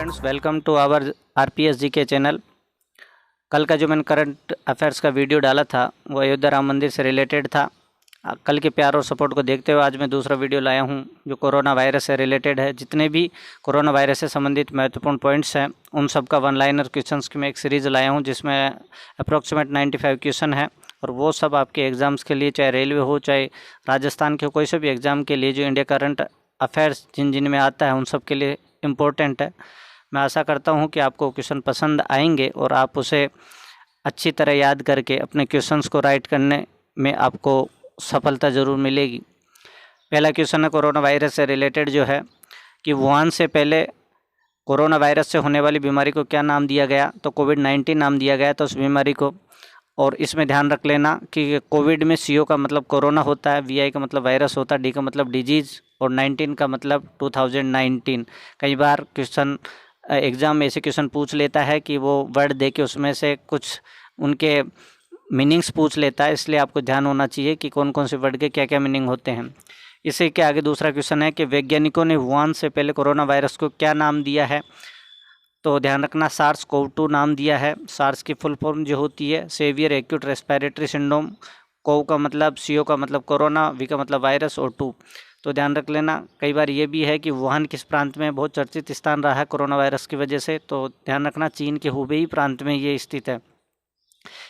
Friends, welcome to our RPS G K channel. कल का जो मैंने करंट अफेयर्स का वीडियो डाला था वो अयोध्या राम मंदिर से रिलेटेड था। कल के प्यार और सपोर्ट को देखते हुए आज मैं दूसरा वीडियो लाया हूं जो कोरोना वायरस से रिलेटेड है। जितने भी कोरोना वायरस से संबंधित महत्वपूर्ण पॉइंट्स हैं उन सब का वन लाइनर क्वेश्चंस की मैं एक सीरीज़ लाया हूँ जिसमें अप्रॉक्सीमेट 95 क्वेश्चन है और वो सब आपके एग्ज़ाम्स के लिए, चाहे रेलवे हो चाहे राजस्थान के कोई से भी एग्ज़ाम के लिए, जो इंडिया करंट अफेयर्स जिन में आता है उन सब के लिए इम्पोर्टेंट है। मैं आशा करता हूं कि आपको क्वेश्चन पसंद आएंगे और आप उसे अच्छी तरह याद करके अपने क्वेश्चंस को राइट करने में आपको सफलता ज़रूर मिलेगी। पहला क्वेश्चन है कोरोना वायरस से रिलेटेड, जो है कि वुहान से पहले कोरोना वायरस से होने वाली बीमारी को क्या नाम दिया गया? तो कोविड-19 नाम दिया गया था उस बीमारी को। और इसमें ध्यान रख लेना कि कोविड में CO का मतलब कोरोना होता है, VI का मतलब वायरस होता है, D का मतलब डिजीज़ और 19 का मतलब 2019। कई बार क्वेश्चन एग्ज़ाम में ऐसे क्वेश्चन पूछ लेता है कि वो वर्ड दे के उसमें से कुछ उनके मीनिंग्स पूछ लेता है, इसलिए आपको ध्यान होना चाहिए कि कौन कौन से वर्ड के क्या क्या मीनिंग होते हैं। इसी के आगे दूसरा क्वेश्चन है कि वैज्ञानिकों ने वुहान से पहले कोरोना वायरस को क्या नाम दिया है? तो ध्यान रखना SARS-CoV-2 नाम दिया है। सार्स की फुल फॉर्म जो होती है severe acute respiratory syndrome. CoV का मतलब, CO का मतलब कोरोना, V का मतलब वायरस और 2। तो ध्यान रख लेना। कई बार ये भी है कि वुहान किस प्रांत में बहुत चर्चित स्थान रहा है कोरोना वायरस की वजह से, तो ध्यान रखना चीन के हुबेई प्रांत में ये स्थित है।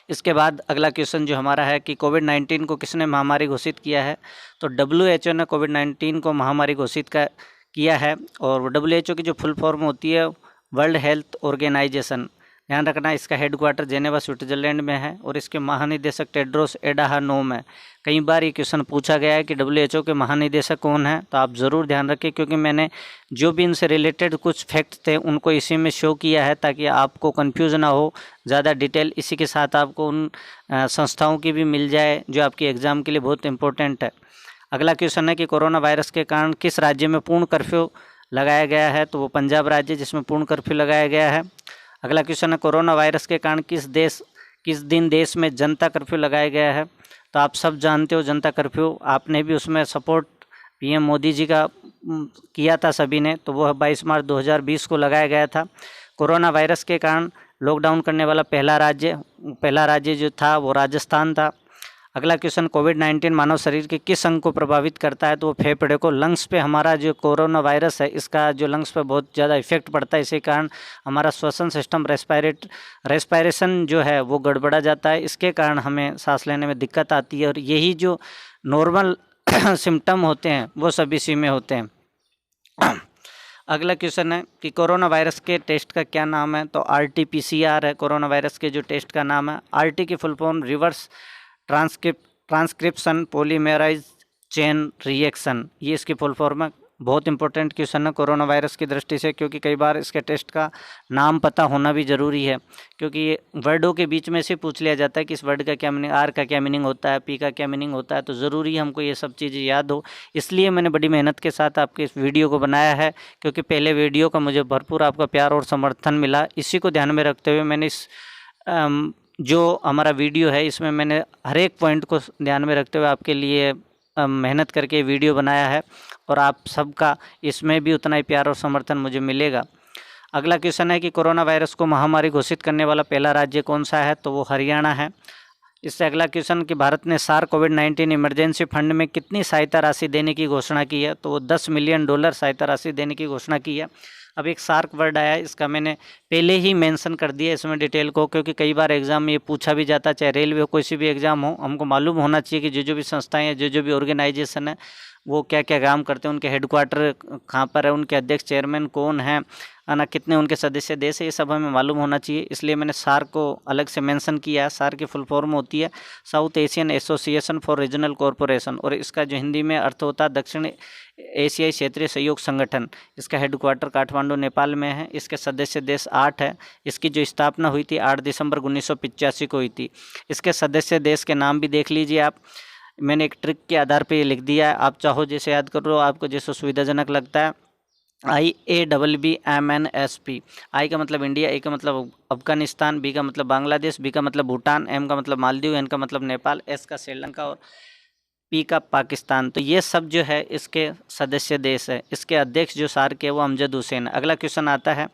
इसके बाद अगला क्वेश्चन जो हमारा है कि कोविड-19 को किसने महामारी घोषित किया है? तो WHO ने कोविड-19 को महामारी घोषित किया है और WHO की जो फुल फॉर्म होती है वर्ल्ड हेल्थ ऑर्गेनाइजेशन। ध्यान रखना इसका हेडक्वार्टर जेनेवा स्विट्जरलैंड में है और इसके महानिदेशक टेड्रोस एडाहानोम है। कई बार ये क्वेश्चन पूछा गया है कि WHO के महानिदेशक कौन है, तो आप ज़रूर ध्यान रखें क्योंकि मैंने जो भी इनसे रिलेटेड कुछ फैक्ट थे उनको इसी में शो किया है ताकि आपको कन्फ्यूज़ ना हो। ज़्यादा डिटेल इसी के साथ आपको उन संस्थाओं की भी मिल जाए जो आपके एग्ज़ाम के लिए बहुत इंपॉर्टेंट है। अगला क्वेश्चन है कि कोरोना वायरस के कारण किस राज्य में पूर्ण कर्फ्यू लगाया गया है? तो वो पंजाब राज्य जिसमें पूर्ण कर्फ्यू लगाया गया है। अगला क्वेश्चन है कोरोना वायरस के कारण किस दिन देश में जनता कर्फ्यू लगाया गया है? तो आप सब जानते हो जनता कर्फ्यू, आपने भी उसमें सपोर्ट PM मोदी जी का किया था सभी ने, तो वह 22 मार्च 2020 को लगाया गया था। कोरोना वायरस के कारण लॉकडाउन करने वाला पहला राज्य जो था वो राजस्थान था। अगला क्वेश्चन कोविड-19 मानव शरीर के किस अंग को प्रभावित करता है? तो वो फेफड़े को। लंग्स पे हमारा जो कोरोना वायरस है इसका जो लंग्स पे बहुत ज़्यादा इफेक्ट पड़ता है, इसी कारण हमारा श्वसन सिस्टम रेस्पिरेशन जो है वो गड़बड़ा जाता है। इसके कारण हमें सांस लेने में दिक्कत आती है और यही जो नॉर्मल सिम्टम होते हैं वो सब इसी में होते हैं। अगला क्वेश्चन है कि कोरोना वायरस के टेस्ट का क्या नाम है? तो RT-PCR है कोरोना वायरस के जो टेस्ट का नाम है। RT की full form reverse transcription polymerase chain reaction, ये इसकी फुल फॉर्म है। बहुत इंपॉर्टेंट क्वेश्चन है कोरोना वायरस की दृष्टि से क्योंकि कई बार इसके टेस्ट का नाम पता होना भी ज़रूरी है क्योंकि ये वर्डों के बीच में से पूछ लिया जाता है कि इस वर्ड का क्या मीनिंग, R का क्या मीनिंग होता है, P का क्या मीनिंग होता है, तो ज़रूरी हमको ये सब चीज़ें याद हो। इसलिए मैंने बड़ी मेहनत के साथ आपके इस वीडियो को बनाया है क्योंकि पहले वीडियो का मुझे भरपूर आपका प्यार और समर्थन मिला। इसी को ध्यान में रखते हुए मैंने इस जो हमारा वीडियो है इसमें मैंने हर एक पॉइंट को ध्यान में रखते हुए आपके लिए मेहनत करके वीडियो बनाया है और आप सबका इसमें भी उतना ही प्यार और समर्थन मुझे मिलेगा। अगला क्वेश्चन है कि कोरोना वायरस को महामारी घोषित करने वाला पहला राज्य कौन सा है? तो वो हरियाणा है। इससे अगला क्वेश्चन कि भारत ने SARC कोविड-19 इमरजेंसी फंड में कितनी सहायता राशि देने की घोषणा की है? तो वो $10 मिलियन सहायता राशि देने की घोषणा की है। अब एक SARC वर्ड आया है, इसका मैंने पहले ही मेंशन कर दिया इसमें डिटेल को क्योंकि कई बार एग्जाम में ये पूछा भी जाता है, चाहे रेलवे हो कोई सी भी एग्जाम हो, हमको मालूम होना चाहिए कि जो भी संस्थाएं हैं, जो भी ऑर्गेनाइजेशन है वो क्या क्या काम करते हैं, उनके हेडक्वार्टर कहाँ पर है, उनके अध्यक्ष चेयरमैन कौन है ना, कितने उनके सदस्य देश है, ये सब हमें मालूम होना चाहिए। इसलिए मैंने SARC को अलग से मेंशन किया है। SARC की फुल फॉर्म होती है south Asian association for regional corporation और इसका जो हिंदी में अर्थ होता है दक्षिण एशियाई क्षेत्रीय सहयोग संगठन। इसका हेडक्वार्टर काठमांडू नेपाल में है। इसके सदस्य देश 8 है। इसकी जो स्थापना हुई थी 8 दिसंबर 1985 को हुई थी। इसके सदस्य देश के नाम भी देख लीजिए आप, मैंने एक ट्रिक के आधार पर ये लिख दिया है, आप चाहो जैसे याद कर लो, आपको जैसे सुविधाजनक लगता है। IABBMNSP। आई का मतलब इंडिया, ए का मतलब अफगानिस्तान, बी का मतलब बांग्लादेश, बी का मतलब भूटान, एम का मतलब मालदीव, एन का मतलब नेपाल, एस का श्रीलंका और पी का पाकिस्तान। तो ये सब जो है इसके सदस्य देश है। इसके अध्यक्ष जो SARC के वो अमजद हुसैन। अगला क्वेश्चन आता है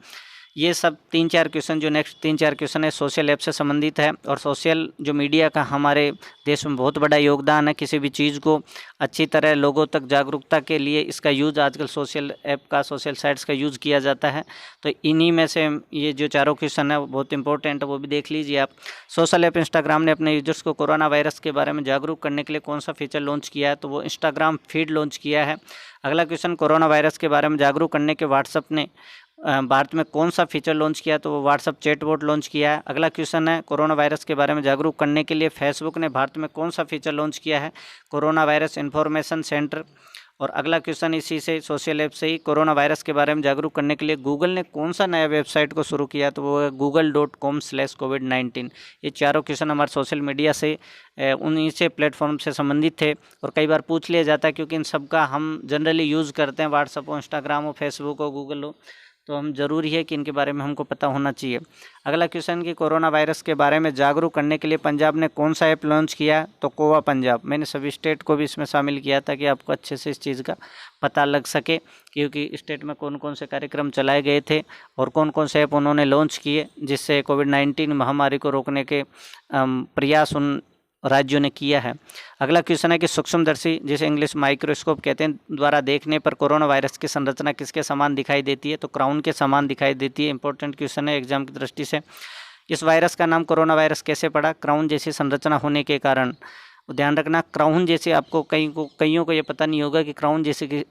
ये सब 3-4 क्वेश्चन, जो नेक्स्ट 3-4 क्वेश्चन है सोशल ऐप से संबंधित है। और सोशल जो मीडिया का हमारे देश में बहुत बड़ा योगदान है। किसी भी चीज़ को अच्छी तरह लोगों तक जागरूकता के लिए इसका यूज़ आजकल सोशल ऐप का, सोशल साइट्स का यूज़ किया जाता है। तो इन्हीं में से ये जो चारों क्वेश्चन है वो बहुत इंपॉर्टेंट है, वो भी देख लीजिए आप। सोशल ऐप इंस्टाग्राम ने अपने यूजर्स को कोरोना वायरस के बारे में जागरूक करने के लिए कौन सा फीचर लॉन्च किया है, तो वो इंस्टाग्राम फीड लॉन्च किया है। अगला क्वेश्चन, कोरोना वायरस के बारे में जागरूक करने के व्हाट्सएप ने भारत में कौन सा फीचर लॉन्च किया, तो वो व्हाट्सएप चैटबॉट लॉन्च किया है। अगला क्वेश्चन है, कोरोना वायरस के बारे में जागरूक करने के लिए फेसबुक ने भारत में कौन सा फीचर लॉन्च किया है, कोरोना वायरस इन्फॉर्मेशन सेंटर। और अगला क्वेश्चन इसी से सोशल ऐप से ही, कोरोना वायरस के बारे में जागरूक करने के लिए गूगल ने कौन सा नया वेबसाइट को शुरू किया, तो वो है google.com/covid19। ये चारों क्वेश्चन हमारे सोशल मीडिया से उन्हीं से प्लेटफॉर्म से संबंधित थे और कई बार पूछ लिया जाता है, क्योंकि इन सब का हम जनरली यूज़ करते हैं, व्हाट्सअप हो, इंस्टाग्राम हो, फेसबुक हो, गूगल हो, तो हम ज़रूरी है कि इनके बारे में हमको पता होना चाहिए। अगला क्वेश्चन कि कोरोना वायरस के बारे में जागरूक करने के लिए पंजाब ने कौन सा ऐप लॉन्च किया, तो कोवा पंजाब। मैंने सभी स्टेट को भी इसमें शामिल किया ताकि आपको अच्छे से इस चीज़ का पता लग सके, क्योंकि स्टेट में कौन कौन से कार्यक्रम चलाए गए थे और कौन कौन से ऐप उन्होंने लॉन्च किए जिससे कोविड-19 महामारी को रोकने के प्रयास उन राज्यों ने किया है। अगला क्वेश्चन है कि सूक्ष्मदर्शी, जिसे इंग्लिश माइक्रोस्कोप कहते हैं, द्वारा देखने पर कोरोना वायरस की संरचना किसके समान दिखाई देती है, तो क्राउन के समान दिखाई देती है। इंपॉर्टेंट क्वेश्चन है एग्जाम की दृष्टि से। इस वायरस का नाम कोरोना वायरस कैसे पड़ा, क्राउन जैसी संरचना होने के कारण। ध्यान रखना, क्राउन जैसे, आपको कईयों को ये पता नहीं होगा कि क्राउन जैसे कि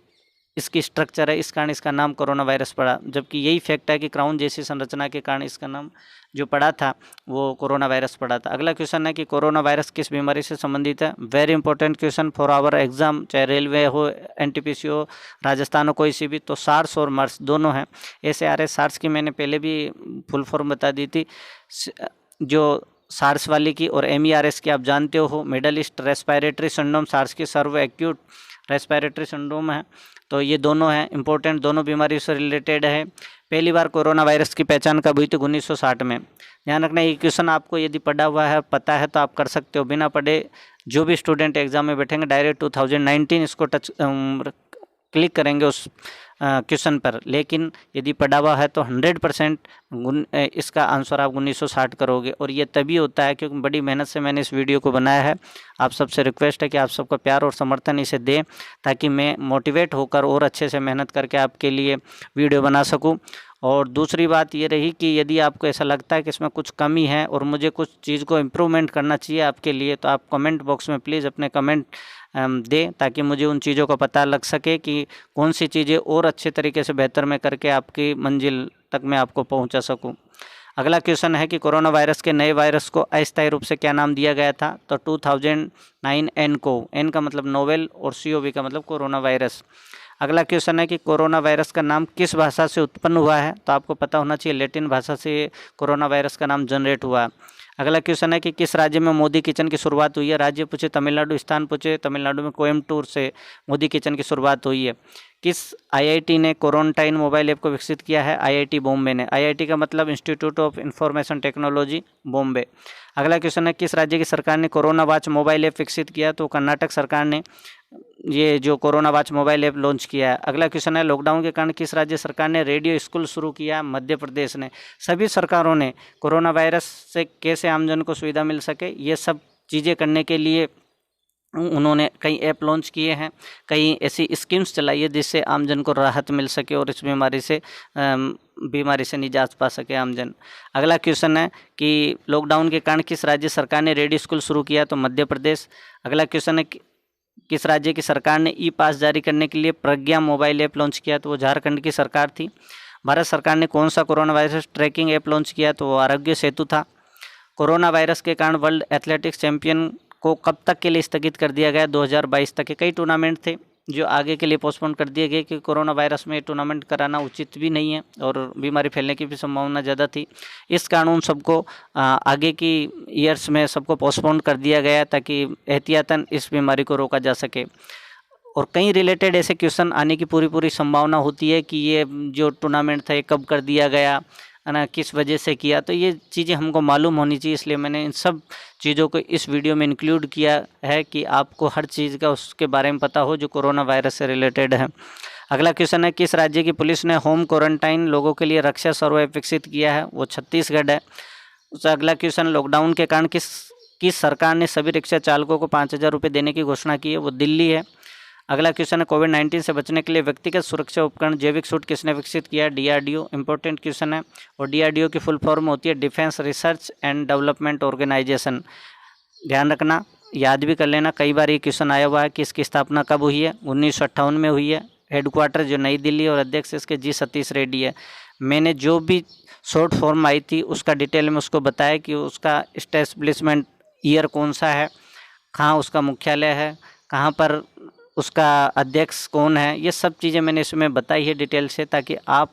इसकी स्ट्रक्चर है, इस कारण इसका नाम कोरोना वायरस पड़ा, जबकि यही फैक्ट है कि क्राउन जैसी संरचना के कारण इसका नाम जो पड़ा था वो कोरोना वायरस पड़ा था। अगला क्वेश्चन है कि कोरोना वायरस किस बीमारी से संबंधित है। Very important question for our exam, चाहे रेलवे हो, एनटीपीसी हो, राजस्थान हो, कोई सी भी, तो सार्स और मर्स दोनों हैं। SARS, सार्स की मैंने पहले भी फुल फॉर्म बता दी थी, जो सार्स वाली की, और MERS की आप जानते हो, Middle East respiratory syndrome, SARS की सर्व एक्यूट रेस्पिरेटरी सिंड्रोम है। तो ये दोनों हैं इंपॉर्टेंट, दोनों बीमारी से रिलेटेड है। पहली बार कोरोना वायरस की पहचान कब हुई थी, 1960 में। ध्यान रखना, ये क्वेश्चन आपको यदि पढ़ा हुआ है, पता है, तो आप कर सकते हो। बिना पढ़े जो भी स्टूडेंट एग्जाम में बैठेंगे डायरेक्ट 2019 इसको टच क्लिक करेंगे उस क्वेश्चन पर, लेकिन यदि पढ़ा हुआ है तो 100% इसका आंसर आप 1960 करोगे। और ये तभी होता है क्योंकि बड़ी मेहनत से मैंने इस वीडियो को बनाया है। आप सबसे रिक्वेस्ट है कि आप सबका प्यार और समर्थन इसे दें, ताकि मैं मोटिवेट होकर और अच्छे से मेहनत करके आपके लिए वीडियो बना सकूं। और दूसरी बात ये रही कि यदि आपको ऐसा लगता है कि इसमें कुछ कमी है और मुझे कुछ चीज़ को इम्प्रूवमेंट करना चाहिए आपके लिए, तो आप कमेंट बॉक्स में प्लीज़ अपने कमेंट दें, ताकि मुझे उन चीज़ों का पता लग सके कि कौन सी चीज़ें और अच्छे तरीके से बेहतर मैं करके आपकी मंजिल तक मैं आपको पहुंचा सकूं। अगला क्वेश्चन है कि कोरोना वायरस के नए वायरस को अस्थायी रूप से क्या नाम दिया गया था, तो 2009 एनकोव, एन का मतलब नोवेल और COV का मतलब कोरोना वायरस। अगला क्वेश्चन है कि कोरोना वायरस का नाम किस भाषा से उत्पन्न हुआ है, तो आपको पता होना चाहिए लैटिन भाषा से कोरोना वायरस का नाम जनरेट हुआ है। अगला क्वेश्चन है कि किस राज्य में मोदी किचन की शुरुआत हुई है। राज्य पूछे तमिलनाडु, स्थान पूछे तमिलनाडु में कोयम्बटूर से मोदी किचन की शुरुआत हुई है। किस IIT ने क्वारंटाइन मोबाइल ऐप को विकसित किया है, IIT बॉम्बे ने। IIT का मतलब institute of information technology, Bombay. अगला क्वेश्चन है किस राज्य की सरकार ने कोरोना वॉच मोबाइल ऐप विकसित किया, तो कर्नाटक सरकार ने ये जो corona watch mobile app launch किया है। अगला क्वेश्चन है लॉकडाउन के कारण किस राज्य सरकार ने रेडियो स्कूल शुरू किया, मध्य प्रदेश ने। सभी सरकारों ने कोरोना वायरस से कैसे आमजन को सुविधा मिल सके, ये सब चीज़ें करने के लिए उन्होंने कई ऐप लॉन्च किए हैं, कई ऐसी स्कीम्स चलाई है जिससे आमजन को राहत मिल सके और इस बीमारी से निजात पा सके आमजन। अगला क्वेश्चन है कि लॉकडाउन के कारण किस राज्य सरकार ने रेडियो स्कूल शुरू किया, तो मध्य प्रदेश। अगला क्वेश्चन है किस राज्य की सरकार ने ई-पास जारी करने के लिए प्रज्ञा मोबाइल ऐप लॉन्च किया, तो वो झारखंड की सरकार थी। भारत सरकार ने कौन सा corona virus tracking app launch किया, तो वो आरोग्य सेतु था। कोरोना वायरस के कारण वर्ल्ड एथलेटिक्स चैंपियन को कब तक के लिए स्थगित कर दिया गया, 2022 तक के। कई टूर्नामेंट थे जो आगे के लिए पोस्टपोन कर दिए गए कि कोरोना वायरस में टूर्नामेंट कराना उचित भी नहीं है और बीमारी फैलने की भी संभावना ज़्यादा थी। इस कारण उन सबको आगे की ईयर्स में सबको पोस्टपोन कर दिया गया ताकि एहतियातन इस बीमारी को रोका जा सके। और कई रिलेटेड ऐसे क्वेश्चन आने की पूरी संभावना होती है कि ये जो टूर्नामेंट था ये कब कर दिया गया, है ना, किस वजह से किया, तो ये चीज़ें हमको मालूम होनी चाहिए। इसलिए मैंने इन सब चीज़ों को इस वीडियो में इंक्लूड किया है कि आपको हर चीज़ का उसके बारे में पता हो जो कोरोना वायरस से रिलेटेड है। अगला क्वेश्चन है, किस राज्य की पुलिस ने होम क्वारंटाइन लोगों के लिए रक्षा सर्वे ऐप विकसित किया है? वो छत्तीसगढ़ है। उसका अगला क्वेश्चन, लॉकडाउन के कारण किस सरकार ने सभी रिक्शा चालकों को 5,000 रुपये देने की घोषणा की है? वो दिल्ली है। अगला क्वेश्चन है, कोविड-19 से बचने के लिए व्यक्तिगत सुरक्षा उपकरण जैविक सूट किसने विकसित किया है? DRDO। इंपॉर्टेंट क्वेश्चन है। और DRDO की फुल फॉर्म होती है defence research and development organisation. ध्यान रखना, याद भी कर लेना, कई बार ये क्वेश्चन आया हुआ है कि इसकी स्थापना कब हुई है? 1958 में हुई है। हेडक्वार्टर जो नई दिल्ली और अध्यक्ष इसके G सतीश रेड्डी है। मैंने जो भी शॉर्ट फॉर्म आई थी उसका डिटेल में उसको बताया कि उसका इस्टेब्लिशमेंट ईयर कौन सा है, कहाँ उसका मुख्यालय है, कहाँ पर उसका अध्यक्ष कौन है, ये सब चीज़ें मैंने इसमें बताई है डिटेल से, ताकि आप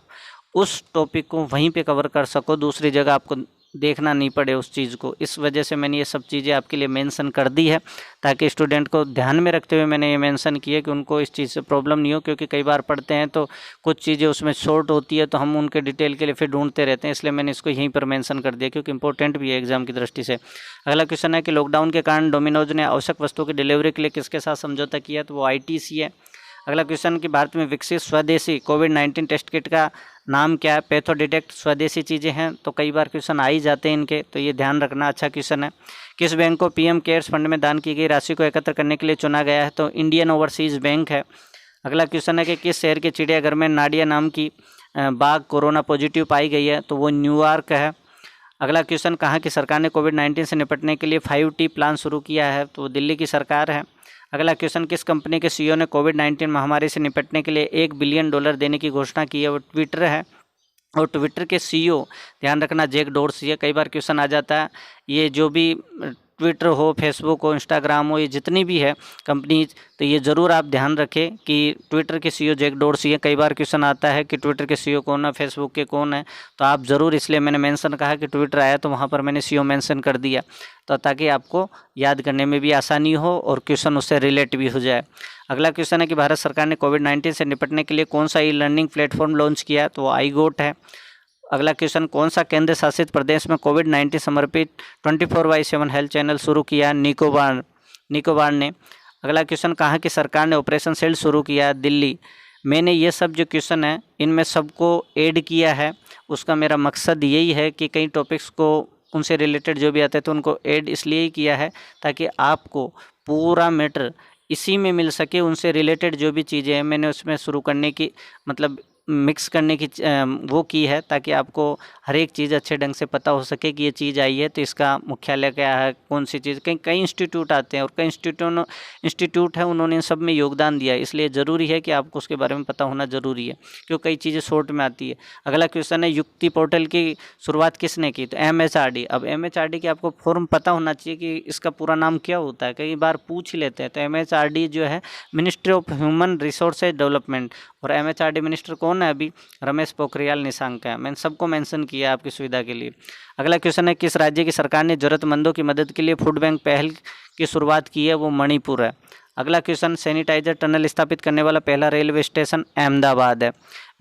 उस टॉपिक को वहीं पे कवर कर सको, दूसरी जगह आपको देखना नहीं पड़े उस चीज़ को। इस वजह से मैंने ये सब चीज़ें आपके लिए मेंशन कर दी है, ताकि स्टूडेंट को ध्यान में रखते हुए मैंने ये मेंशन किया कि उनको इस चीज़ से प्रॉब्लम नहीं हो, क्योंकि कई बार पढ़ते हैं तो कुछ चीज़ें उसमें शॉर्ट होती है तो हम उनके डिटेल के लिए फिर ढूंढते रहते हैं, इसलिए मैंने इसको यहीं पर मेंशन कर दिया क्योंकि इंपॉर्टेंट भी है एग्जाम की दृष्टि से। अगला क्वेश्चन है कि लॉकडाउन के कारण डोमिनोज ने आवश्यक वस्तुओं की डिलीवरी के लिए किसके साथ समझौता किया? तो वो ITC है। अगला क्वेश्चन कि भारत में विकसित स्वदेशी कोविड-19 टेस्ट किट का नाम क्या है? Patho detect. स्वदेशी चीज़ें हैं तो कई बार क्वेश्चन आ ही जाते हैं इनके, तो ये ध्यान रखना, अच्छा क्वेश्चन है। किस बैंक को PM केयर्स फंड में दान की गई राशि को एकत्र करने के लिए चुना गया है? तो इंडियन ओवरसीज़ बैंक है। अगला क्वेश्चन है कि किस शहर के चिड़ियाघर में नाडिया नाम की बाघ कोरोना पॉजिटिव पाई गई है? तो वो न्यूयॉर्क है। अगला क्वेश्चन, कहाँ की सरकार ने कोविड-19 से निपटने के लिए 5T प्लान शुरू किया है? तो वो दिल्ली की सरकार है। अगला क्वेश्चन, किस कंपनी के CEO ने कोविड-19 महामारी से निपटने के लिए $1 बिलियन देने की घोषणा की है? वो ट्विटर है। और ट्विटर के CEO ध्यान रखना जैक डोर्सी है। कई बार क्वेश्चन आ जाता है, ये जो भी ट्विटर हो, फेसबुक हो, इंस्टाग्राम हो, ये जितनी भी है कंपनीज, तो ये ज़रूर आप ध्यान रखें कि ट्विटर के CEO जैक डोर्सी है। कई बार क्वेश्चन आता है कि ट्विटर के CEO कौन है, फेसबुक के कौन है, तो आप ज़रूर, इसलिए मैंने मेंशन कहा कि ट्विटर आया तो वहाँ पर मैंने CEO मेंशन कर दिया, तो ताकि आपको याद करने में भी आसानी हो और क्वेश्चन उससे रिलेट भी हो जाए। अगला क्वेश्चन है कि भारत सरकार ने कोविड-19 से निपटने के लिए कौन सा ई-लर्निंग प्लेटफॉर्म लॉन्च किया? तो वो iGOT है। अगला क्वेश्चन, कौन सा केंद्र शासित प्रदेश में कोविड-19 समर्पित 24/7 हेल्थ चैनल शुरू किया? निकोबार ने। अगला क्वेश्चन, कहाँ की सरकार ने ऑपरेशन शील्ड शुरू किया? दिल्ली। मैंने ये सब जो क्वेश्चन है इनमें सबको ऐड किया है, उसका मेरा मकसद यही है कि कई टॉपिक्स को उनसे रिलेटेड जो भी आते हैं तो उनको ऐड इसलिए ही किया है ताकि आपको पूरा मैटर इसी में मिल सके। उनसे रिलेटेड जो भी चीज़ें हैं मैंने उसमें शुरू करने की, मतलब मिक्स करने की वो की है, ताकि आपको हर एक चीज़ अच्छे ढंग से पता हो सके कि ये चीज़ आई है तो इसका मुख्यालय क्या है, कौन सी चीज़। कई इंस्टीट्यूट आते हैं और कई इंस्टीट्यूट है, उन्होंने इन सब में योगदान दिया है, इसलिए ज़रूरी है कि आपको उसके बारे में पता होना ज़रूरी है, क्योंकि कई चीज़ें शॉर्ट में आती है। अगला क्वेश्चन है, युक्ति पोर्टल की शुरुआत किसने की? तो MHRD। अब MHRD की आपको फॉर्म पता होना चाहिए कि इसका पूरा नाम क्या होता है, कई बार पूछ ही लेते हैं। तो MHRD जो है ministry of human resources development, और MHRD मिनिस्टर कौन है अभी? रमेश पोखरियाल निशंक है। मैंने सबको मेंशन किया आपकी सुविधा के लिए। अगला क्वेश्चन है, किस राज्य की सरकार ने जरूरतमंदों की मदद के लिए फूड बैंक पहल की शुरुआत की है? वो मणिपुर है। अगला क्वेश्चन, सैनिटाइजर टनल स्थापित करने वाला पहला रेलवे स्टेशन अहमदाबाद है।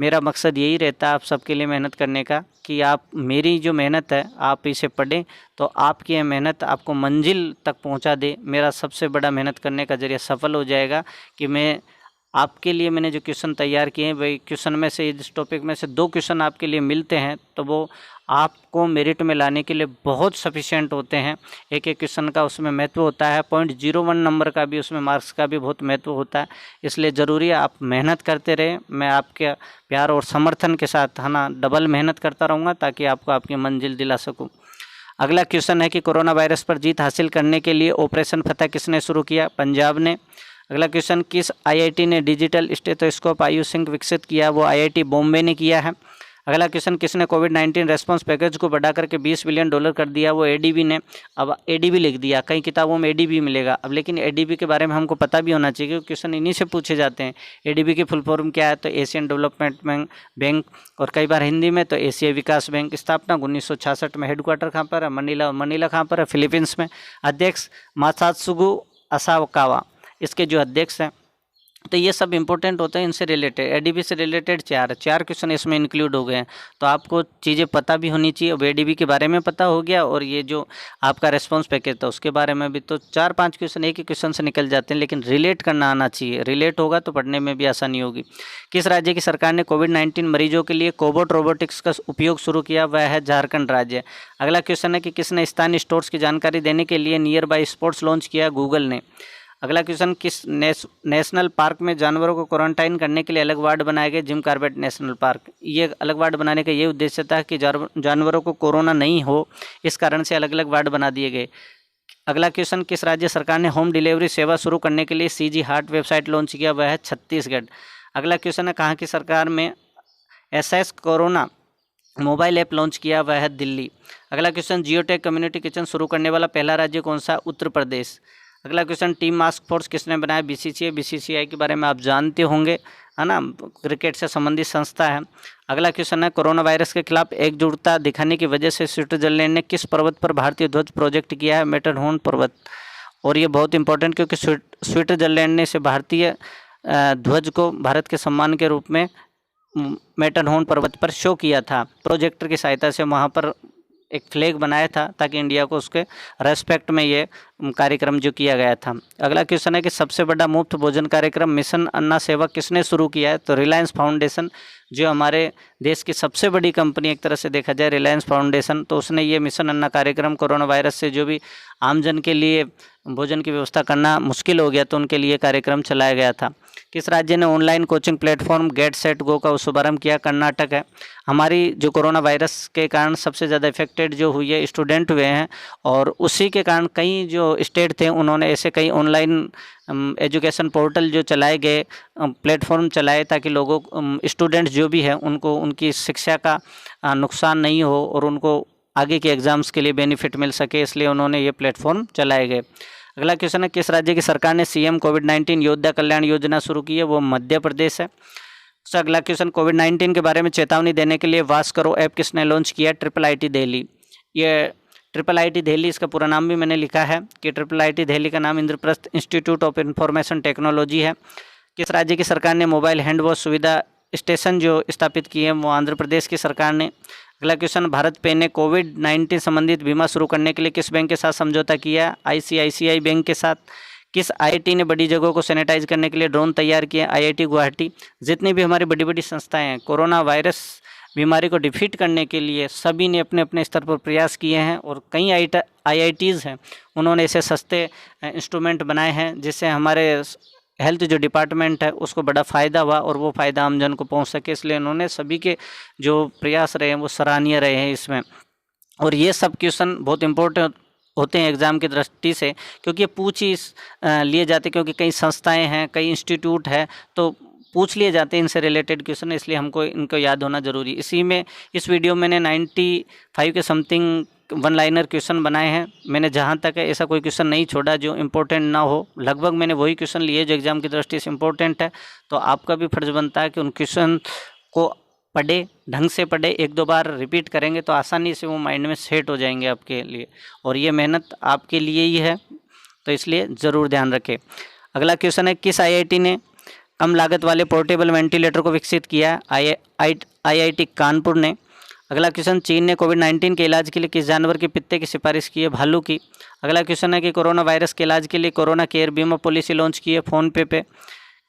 मेरा मकसद यही रहता है आप सबके लिए मेहनत करने का, कि आप मेरी जो मेहनत है आप इसे पढ़ें तो आपकी यह मेहनत आपको मंजिल तक पहुंचा दे। मेरा सबसे बड़ा मेहनत करने का जरिया सफल हो जाएगा कि मैं आपके लिए मैंने जो क्वेश्चन तैयार किए हैं वही क्वेश्चन में से, इस टॉपिक में से 2 क्वेश्चन आपके लिए मिलते हैं तो वो आपको मेरिट में लाने के लिए बहुत सफिशिएंट होते हैं। एक एक क्वेश्चन का उसमें महत्व होता है, 0.01 नंबर का भी उसमें मार्क्स का भी बहुत महत्व होता है, इसलिए ज़रूरी है आप मेहनत करते रहें। मैं आपके प्यार और समर्थन के साथ है ना डबल मेहनत करता रहूँगा ताकि आपको आपकी मंजिल दिला सकूँ। अगला क्वेश्चन है कि कोरोना वायरस पर जीत हासिल करने के लिए ऑपरेशन फतह किसने शुरू किया? पंजाब ने। अगला क्वेश्चन, किस IIT ने डिजिटल स्टेथोस्कोप आयुष सिंक विकसित किया? वो IIT बॉम्बे ने किया है। अगला क्वेश्चन, किसने कोविड-19 रेस्पॉन्स पैकेज को बढ़ा करके $20 बिलियन कर दिया? वो ADB ने। अब ADB लिख दिया, कई किताबों में ADB मिलेगा अब, लेकिन ADB के बारे में हमको पता भी होना चाहिए क्योंकि क्वेश्चन इन्हीं से पूछे जाते हैं। ADB की फुल फॉर्म क्या है? तो एशियन डेवलपमेंट बैंक, और कई बार हिंदी में तो एशियाई विकास बैंक। स्थापना 1966 में। हेडक्वार्टर कहाँ पर है? मनीला कहाँ पर है? फिलीपींस में। अध्यक्ष मासात्सुगु असाकावा इसके जो अध्यक्ष हैं। तो ये सब इंपॉर्टेंट होते हैं इनसे रिलेटेड। एडीबी से रिलेटेड चार क्वेश्चन इसमें इंक्लूड हो गए हैं। तो आपको चीज़ें पता भी होनी चाहिए। अब एडीबी के बारे में पता हो गया और ये जो आपका रेस्पॉन्स पैकेज था उसके बारे में भी। तो 4-5 क्वेश्चन एक ही क्वेश्चन से निकल जाते हैं, लेकिन रिलेट करना आना चाहिए। रिलेट होगा तो पढ़ने में भी आसानी होगी। किस राज्य की सरकार ने कोविड-19 मरीजों के लिए कोबोट रोबोटिक्स का उपयोग शुरू किया? वह है झारखंड राज्य। अगला क्वेश्चन है कि किसने स्थानीय स्टोर्स की जानकारी देने के लिए नियर बाय स्पॉट्स लॉन्च किया? गूगल ने। अगला क्वेश्चन, किस नेशनल पार्क में जानवरों को क्वारंटाइन करने के लिए अलग वार्ड बनाए गए? Jim Corbett national park. ये अलग वार्ड बनाने का ये उद्देश्य था कि जानवरों को कोरोना नहीं हो, इस कारण से अलग अलग वार्ड बना दिए गए। अगला क्वेश्चन, किस राज्य सरकार ने होम डिलीवरी सेवा शुरू करने के लिए सीजी हार्ट वेबसाइट लॉन्च किया? वह है छत्तीसगढ़। अगला क्वेश्चन है, कहाँ की सरकार में SS corona mobile app launch किया? वह है दिल्ली। अगला क्वेश्चन, जियोटेक कम्युनिटी किचन शुरू करने वाला पहला राज्य कौन सा? उत्तर प्रदेश। अगला क्वेश्चन, टीम मास्क फोर्स किसने बनाया? बीसीसीआई के बारे में आप जानते होंगे, है ना, क्रिकेट से संबंधित संस्था है। अगला क्वेश्चन है, कोरोना वायरस के खिलाफ एकजुटता दिखाने की वजह से स्विट्जरलैंड ने किस पर्वत पर भारतीय ध्वज प्रोजेक्ट किया है? मैटरहॉर्न पर्वत। और ये बहुत इंपॉर्टेंट, क्योंकि स्विट्जरलैंड ने से भारतीय ध्वज को भारत के सम्मान के रूप में मैटरहॉर्न पर्वत पर शो किया था। प्रोजेक्टर की सहायता से वहाँ पर एक फ्लैग बनाया था ताकि इंडिया को उसके रेस्पेक्ट में ये कार्यक्रम जो किया गया था। अगला क्वेश्चन है कि सबसे बड़ा मुफ्त भोजन कार्यक्रम मिशन अन्ना सेवा किसने शुरू किया है? तो रिलायंस फाउंडेशन, जो हमारे देश की सबसे बड़ी कंपनी एक तरह से देखा जाए, रिलायंस फाउंडेशन, तो उसने ये मिशन अन्ना कार्यक्रम कोरोना वायरस से जो भी आमजन के लिए भोजन की व्यवस्था करना मुश्किल हो गया तो उनके लिए कार्यक्रम चलाया गया था। किस राज्य ने online coaching platform get set go का शुभारंभ किया? कर्नाटक है। हमारी जो कोरोना वायरस के कारण सबसे ज़्यादा इफेक्टेड जो हुई है स्टूडेंट हुए हैं, और उसी के कारण कई जो स्टेट थे उन्होंने ऐसे कई ऑनलाइन एजुकेशन पोर्टल जो चलाए गए, प्लेटफॉर्म चलाए, ताकि लोगों स्टूडेंट्स जो भी है उनको उनकी शिक्षा का नुकसान नहीं हो और उनको आगे के एग्ज़ाम्स के लिए बेनिफिट मिल सके, इसलिए उन्होंने ये प्लेटफॉर्म चलाए गए। अगला क्वेश्चन है, किस राज्य की सरकार ने सीएम कोविड-19 योद्धा कल्याण योजना शुरू की है? वो मध्य प्रदेश है। तो अगला क्वेश्चन, कोविड-19 के बारे में चेतावनी देने के लिए वास करो ऐप किसने लॉन्च किया? IIIT दिल्ली। ये IIIT दिल्ली, इसका पूरा नाम भी मैंने लिखा है कि IIIT दिल्ली का नाम Indraprastha institute of information technology है। किस राज्य की सरकार ने मोबाइल हैंड वॉश सुविधा स्टेशन जो स्थापित किए हैं? वो आंध्र प्रदेश की सरकार ने। अगला क्वेश्चन, भारत पे ने कोविड-19 संबंधित बीमा शुरू करने के लिए किस बैंक के साथ समझौता किया? ICICI बैंक के साथ। किस IIT ने बड़ी जगहों को सैनिटाइज करने के लिए ड्रोन तैयार किए? IIT गुवाहाटी। जितनी भी हमारी बड़ी बड़ी संस्थाएं हैं कोरोना वायरस बीमारी को डिफीट करने के लिए, सभी ने अपने अपने स्तर पर प्रयास किए हैं, और कई IITs हैं उन्होंने ऐसे सस्ते इंस्ट्रूमेंट बनाए हैं जिससे हमारे हेल्थ जो डिपार्टमेंट है उसको बड़ा फ़ायदा हुआ और वो फ़ायदा आमजन को पहुंच सके, इसलिए उन्होंने सभी के जो प्रयास रहे हैं वो सराहनीय रहे हैं इसमें। और ये सब क्वेश्चन बहुत इंपॉर्टेंट होते हैं एग्ज़ाम की दृष्टि से, क्योंकि ये पूछ ही लिए जाते हैं, क्योंकि कई संस्थाएं हैं, कई इंस्टीट्यूट है, तो पूछ लिए जाते हैं इनसे रिलेटेड क्वेश्चन, इसलिए हमको इनको याद होना ज़रूरी। इसी में इस वीडियो मैंने 95 के समथिंग वन लाइनर क्वेश्चन बनाए हैं। मैंने जहाँ तक है ऐसा कोई क्वेश्चन नहीं छोड़ा जो इम्पोर्टेंट ना हो, लगभग मैंने वही क्वेश्चन लिए जो एग्ज़ाम की दृष्टि से इम्पोर्टेंट है। तो आपका भी फर्ज बनता है कि उन क्वेश्चन को पढ़े, ढंग से पढ़े, 1-2 बार रिपीट करेंगे तो आसानी से वो माइंड में सेट हो जाएंगे आपके लिए, और ये मेहनत आपके लिए ही है, तो इसलिए ज़रूर ध्यान रखें। अगला क्वेश्चन है, किस IIT ने कम लागत वाले पोर्टेबल वेंटिलेटर को विकसित किया? IIT कानपुर ने। अगला क्वेश्चन, चीन ने कोविड-19 के इलाज के लिए किस जानवर के पित्ते की सिफारिश की है? भालू की। अगला क्वेश्चन है कि कोरोना वायरस के इलाज के लिए कोरोना केयर बीमा पॉलिसी लॉन्च की है फ़ोनपे पे।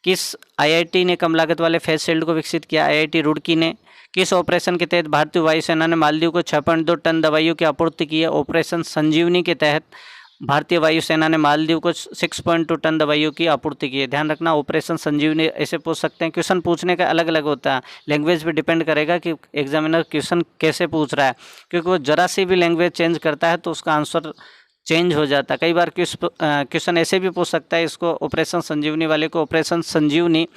किस IIT ने कम लागत वाले फेस शील्ड को विकसित किया? IIT रुड़की ने। किस ऑपरेशन के तहत भारतीय वायुसेना ने मालदीव को 6.2 टन दवाइयों की आपूर्ति की है? ऑपरेशन संजीवनी के तहत भारतीय वायुसेना ने मालदीव को 6.2 टन दवाइयों की आपूर्ति की है। ध्यान रखना, ऑपरेशन संजीवनी ऐसे पूछ सकते हैं। क्वेश्चन पूछने का अलग अलग होता है, लैंग्वेज पे डिपेंड करेगा कि एग्जामिनर क्वेश्चन कैसे पूछ रहा है, क्योंकि वो जरा सी भी लैंग्वेज चेंज करता है तो उसका आंसर चेंज हो जाता है। कई बार क्वेश्चन ऐसे भी पूछ सकता है, इसको ऑपरेशन संजीवनी वाले को ऑपरेशन संजीवनी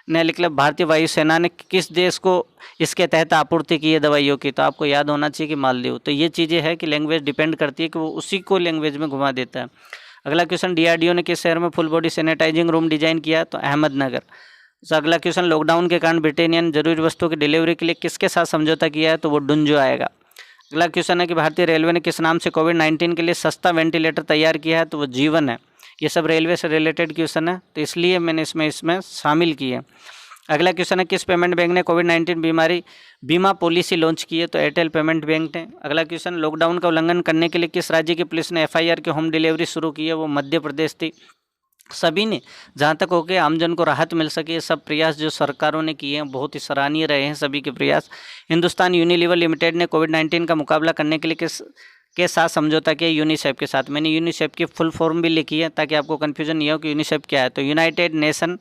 ने लिख लिया भारतीय वायुसेना ने किस देश को इसके तहत आपूर्ति की है दवाइयों की, तो आपको याद होना चाहिए कि मालदीव। तो ये चीज़ें हैं कि लैंग्वेज डिपेंड करती है कि वो उसी को लैंग्वेज में घुमा देता है। अगला क्वेश्चन, DRDO ने किस शहर में full body sanitising room design किया? तो अहमदनगर। तो अगला क्वेश्चन, लॉकडाउन के कारण ब्रिटेनिया ने जरूरी वस्तुओं की डिलीवरी के लिए किसके साथ समझौता किया है? तो वो डुंजो आएगा। अगला क्वेश्चन है कि भारतीय रेलवे ने किस नाम से कोविड-19 के लिए सस्ता वेंटिलेटर तैयार किया है? तो वो जीवन है। ये सब रेलवे से रिलेटेड क्वेश्चन है, तो इसलिए मैंने इसमें शामिल किए। अगला क्वेश्चन है, किस पेमेंट बैंक ने कोविड-19 बीमा पॉलिसी लॉन्च की है? तो एयरटेल पेमेंट बैंक ने। अगला क्वेश्चन, लॉकडाउन का उल्लंघन करने के लिए किस राज्य की पुलिस ने FIR की होम डिलीवरी शुरू की है? वो मध्य प्रदेश थी। सभी ने जहाँ तक हो के आमजन को राहत मिल सके, सब प्रयास जो सरकारों ने किए हैं बहुत ही सराहनीय रहे हैं सभी के प्रयास। हिंदुस्तान यूनिलीवर लिमिटेड ने कोविड-19 का मुकाबला करने के लिए किस के साथ समझौता किया? यूनिसेफ के साथ। मैंने यूनिसेफ की फुल फॉर्म भी लिखी है ताकि आपको कन्फ्यूजन नहीं हो कि यूनिसेफ क्या है। तो United Nation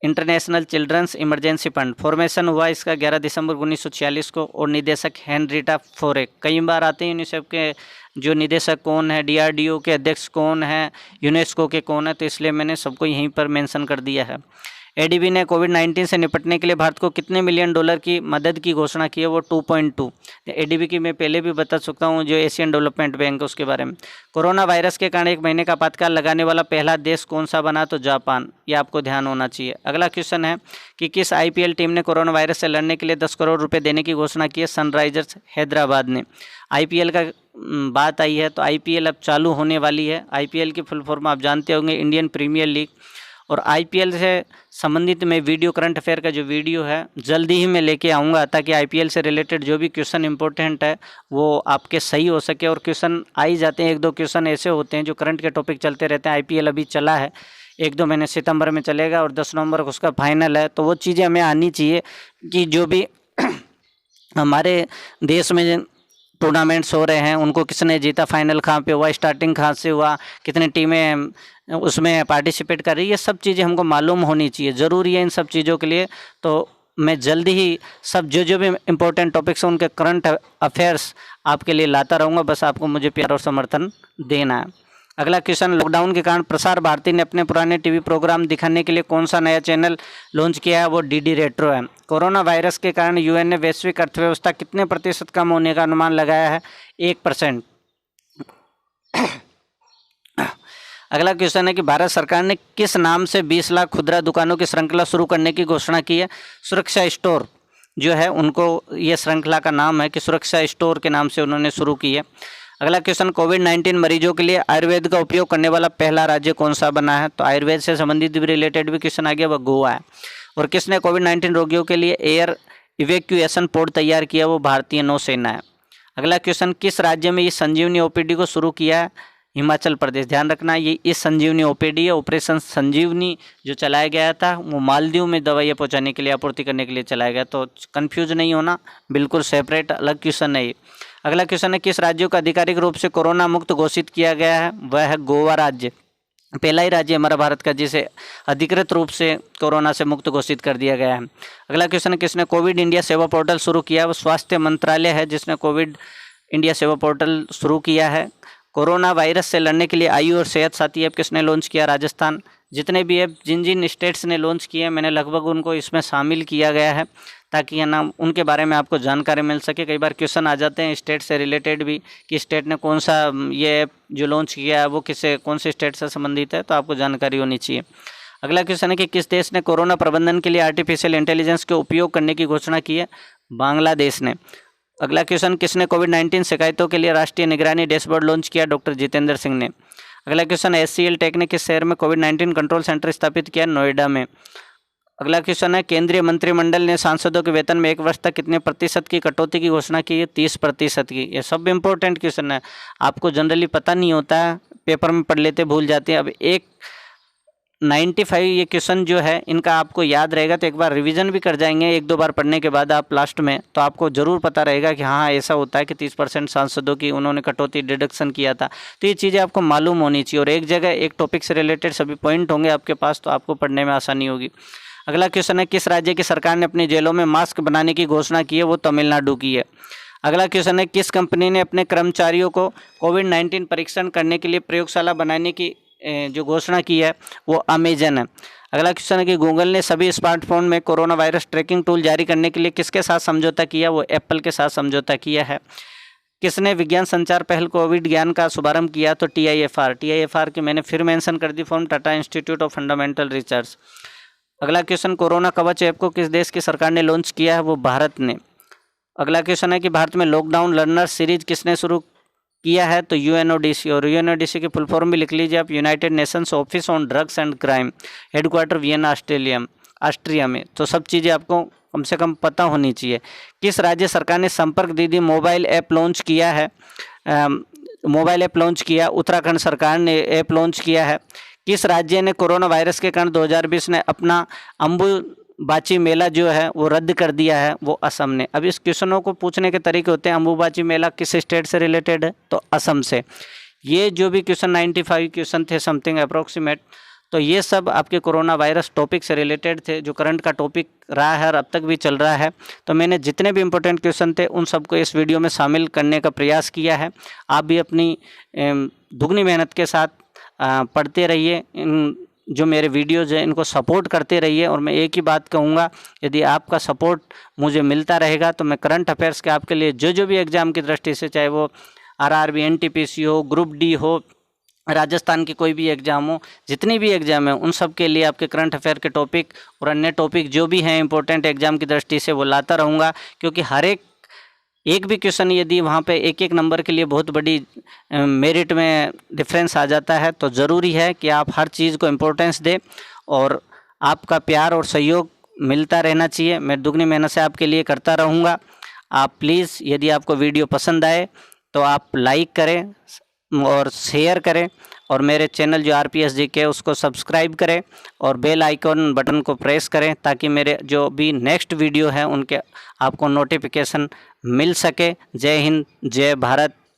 International Children's Emergency Fund. Formation हुआ इसका 11 दिसंबर 1946 को, और निदेशक हेनरीटा फोरे। कई बार आते हैं यूनिसेफ के जो निदेशक कौन है, DRDO के अध्यक्ष कौन है, यूनेस्को के कौन है, तो इसलिए मैंने सबको यहीं पर मेंशन कर दिया है। ADB ने कोविड-19 से निपटने के लिए भारत को कितने मिलियन डॉलर की मदद की घोषणा की है? वो 2.2। ADB की मैं पहले भी बता सकता हूँ, जो एशियन डेवलपमेंट बैंक है उसके बारे में। कोरोना वायरस के कारण 1 महीने का आपातकाल लगाने वाला पहला देश कौन सा बना? तो जापान। ये आपको ध्यान होना चाहिए। अगला क्वेश्चन है कि किस IPL टीम ने कोरोना वायरस से लड़ने के लिए 10 करोड़ रुपये देने की घोषणा की है? सनराइजर्स हैदराबाद ने। IPL का बात आई है तो IPL अब चालू होने वाली है। IPL की फुल फॉर्म आप जानते होंगे, इंडियन प्रीमियर लीग। और IPL से संबंधित में वीडियो, करंट अफेयर का जो वीडियो है जल्दी ही मैं लेके आऊँगा, ताकि IPL से रिलेटेड जो भी क्वेश्चन इंपॉर्टेंट है वो आपके सही हो सके। और क्वेश्चन आ ही जाते हैं, 1-2 क्वेश्चन ऐसे होते हैं जो करंट के टॉपिक चलते रहते हैं। IPL अभी चला है, 1-2 महीने सितंबर में चलेगा और 10 नवंबर को उसका फाइनल है। तो वो चीज़ें हमें आनी चाहिए कि जो भी हमारे देश में टूर्नामेंट्स हो रहे हैं उनको किसने जीता, फाइनल कहाँ पे हुआ, स्टार्टिंग कहाँ से हुआ, कितनी टीमें उसमें पार्टिसिपेट कर रही है, ये सब चीज़ें हमको मालूम होनी चाहिए। ज़रूरी है इन सब चीज़ों के लिए। तो मैं जल्दी ही सब जो भी इम्पोर्टेंट टॉपिक्स हैं उनके करंट अफेयर्स आपके लिए लाता रहूँगा। बस आपको मुझे प्यार और समर्थन देना है। अगला क्वेश्चन, लॉकडाउन के कारण प्रसार भारती ने अपने पुराने टीवी प्रोग्राम दिखाने के लिए कौन सा नया चैनल लॉन्च किया है? वो DD रेट्रो है। कोरोना वायरस के कारण UN ने वैश्विक अर्थव्यवस्था कितने प्रतिशत कम होने का अनुमान लगाया है? 1%। अगला क्वेश्चन है कि भारत सरकार ने किस नाम से 20 लाख खुदरा दुकानों की श्रृंखला शुरू करने की घोषणा की है? सुरक्षा स्टोर जो है उनको ये श्रृंखला का नाम है कि सुरक्षा स्टोर के नाम से उन्होंने शुरू की है। अगला क्वेश्चन, कोविड-19 मरीजों के लिए आयुर्वेद का उपयोग करने वाला पहला राज्य कौन सा बना है? तो आयुर्वेद से संबंधित भी रिलेटेड भी क्वेश्चन आ गया, वह गोवा है। और किसने कोविड-19 रोगियों के लिए एयर इवैक्यूएशन पोड तैयार किया? वो भारतीय नौसेना है। अगला क्वेश्चन, किस राज्य में ये संजीवनी OPD को शुरू किया है? हिमाचल प्रदेश। ध्यान रखना, ये इस संजीवनी OPD है, ऑपरेशन संजीवनी जो चलाया गया था वो मालदीव में दवाइयाँ पहुँचाने के लिए, आपूर्ति करने के लिए चलाया गया। तो कन्फ्यूज नहीं होना, बिल्कुल सेपरेट अलग क्वेश्चन है ये। अगला क्वेश्चन है, किस राज्य को आधिकारिक रूप से कोरोना मुक्त घोषित किया गया है? वह है गोवा राज्य। पहला ही राज्य हमारा भारत का जिसे अधिकृत रूप से कोरोना से मुक्त घोषित कर दिया गया है। अगला क्वेश्चन है, किसने कोविड इंडिया सेवा पोर्टल शुरू किया? वो स्वास्थ्य मंत्रालय है जिसने कोविड इंडिया सेवा पोर्टल शुरू किया है। कोरोना वायरस से लड़ने के लिए आयु और सेहत साथी ऐप किसने लॉन्च किया? राजस्थान। जितने भी ऐप जिन जिन स्टेट्स ने लॉन्च किए हैं मैंने लगभग उनको इसमें शामिल किया गया है, ताकि है ना उनके बारे में आपको जानकारी मिल सके। कई बार क्वेश्चन आ जाते हैं स्टेट से रिलेटेड भी कि स्टेट ने कौन सा ये ऐप जो लॉन्च किया है वो कौन से स्टेट से संबंधित है, तो आपको जानकारी होनी चाहिए। अगला क्वेश्चन है कि किस देश ने कोरोना प्रबंधन के लिए आर्टिफिशियल इंटेलिजेंस के उपयोग करने की घोषणा की है? बांग्लादेश ने। अगला क्वेश्चन, किसने कोविड-19 शिकायतों के लिए राष्ट्रीय निगरानी डैशबोर्ड लॉन्च किया? डॉक्टर जितेंद्र सिंह ने। अगला क्वेश्चन, HCL टेक ने किस शहर में कोविड-19 कंट्रोल सेंटर स्थापित किया? नोएडा में। अगला क्वेश्चन है, केंद्रीय मंत्रिमंडल ने सांसदों के वेतन में 1 वर्ष तक कितने प्रतिशत की कटौती की घोषणा की है? 30% की। ये सब इंपॉर्टेंट क्वेश्चन है, आपको जनरली पता नहीं होता है, पेपर में पढ़ लेते भूल जाते हैं। अब 95 ये क्वेश्चन जो है इनका आपको याद रहेगा, तो एक बार रिवीजन भी कर जाएंगे 1-2 बार पढ़ने के बाद आप लास्ट में, तो आपको ज़रूर पता रहेगा कि हाँ ऐसा होता है कि 30% सांसदों की उन्होंने कटौती डिडक्शन किया था। तो ये चीज़ें आपको मालूम होनी चाहिए और एक जगह एक टॉपिक से रिलेटेड सभी पॉइंट होंगे आपके पास, तो आपको पढ़ने में आसानी होगी। अगला क्वेश्चन है, किस राज्य की सरकार ने अपनी जेलों में मास्क बनाने की घोषणा की है? वो तमिलनाडु की है। अगला क्वेश्चन है, किस कंपनी ने अपने कर्मचारियों को कोविड-19 परीक्षण करने के लिए प्रयोगशाला बनाने की जो घोषणा की है? वो अमेजन है। अगला क्वेश्चन है कि गूगल ने सभी स्मार्टफोन में कोरोना वायरस ट्रैकिंग टूल जारी करने के लिए किसके साथ समझौता किया? वो एप्पल के साथ समझौता किया है। किसने विज्ञान संचार पहल कोविड ज्ञान का शुभारंभ किया? तो TIFR की मैंने फिर मेंशन कर the form, Tata institute of fundamental research. अगला क्वेश्चन, कोरोना कवच ऐप को किस देश की सरकार ने लॉन्च किया है? वो भारत ने। अगला क्वेश्चन है कि भारत में लॉकडाउन लर्नर सीरीज किसने शुरू किया है तो यूएनओडीसी, और यूएनओडीसी की फुल फॉर्म भी लिख लीजिए आप, United Nations office on drugs and crime, headquarter Vienna Austria में। तो सब चीज़ें आपको कम से कम पता होनी चाहिए। किस राज्य सरकार ने संपर्क दीदी मोबाइल ऐप लॉन्च किया है? मोबाइल ऐप लॉन्च किया, उत्तराखंड सरकार ने ऐप लॉन्च किया है। किस राज्य ने कोरोना वायरस के कारण 2020 में अपना अम्बुबाची मेला जो है वो रद्द कर दिया है? वो असम ने। अब इस क्वेश्चनों को पूछने के तरीके होते हैं। अम्बुबाची मेला किस स्टेट से रिलेटेड है? तो असम से। ये जो भी क्वेश्चन 95 क्वेश्चन थे समथिंग अप्रोक्सीमेट, तो ये सब आपके कोरोना वायरस टॉपिक से रिलेटेड थे, जो करंट का टॉपिक रहा है और अब तक भी चल रहा है। तो मैंने जितने भी इम्पोर्टेंट क्वेश्चन थे उन सबको इस वीडियो में शामिल करने का प्रयास किया है। आप भी अपनी दुगनी मेहनत के साथ पढ़ते रहिए, जो मेरे वीडियोज़ हैं इनको सपोर्ट करते रहिए। और मैं एक ही बात कहूँगा, यदि आपका सपोर्ट मुझे मिलता रहेगा तो मैं करंट अफेयर्स के आपके लिए जो भी एग्ज़ाम की दृष्टि से, चाहे वो आरआरबी, एनटीपीसी हो, ग्रुप डी हो, राजस्थान की कोई भी एग्ज़ाम हो, जितनी भी एग्ज़ाम है उन सब के लिए आपके करंट अफेयर के टॉपिक और अन्य टॉपिक जो भी हैं इंपॉर्टेंट एग्ज़ाम की दृष्टि से वो लाता रहूँगा। क्योंकि हर एक भी क्वेश्चन यदि वहाँ पे एक नंबर के लिए बहुत बड़ी मेरिट में डिफरेंस आ जाता है, तो ज़रूरी है कि आप हर चीज़ को इम्पोर्टेंस दें और आपका प्यार और सहयोग मिलता रहना चाहिए। मैं दुगनी मेहनत से आपके लिए करता रहूँगा। आप प्लीज़, यदि आपको वीडियो पसंद आए तो आप लाइक करें और शेयर करें, और मेरे चैनल जो आरपीएस जीके है उसको सब्सक्राइब करें और बेल आइकॉन बटन को प्रेस करें, ताकि मेरे जो भी नेक्स्ट वीडियो है उनके आपको नोटिफिकेशन मिल सके। जय हिंद, जय भारत।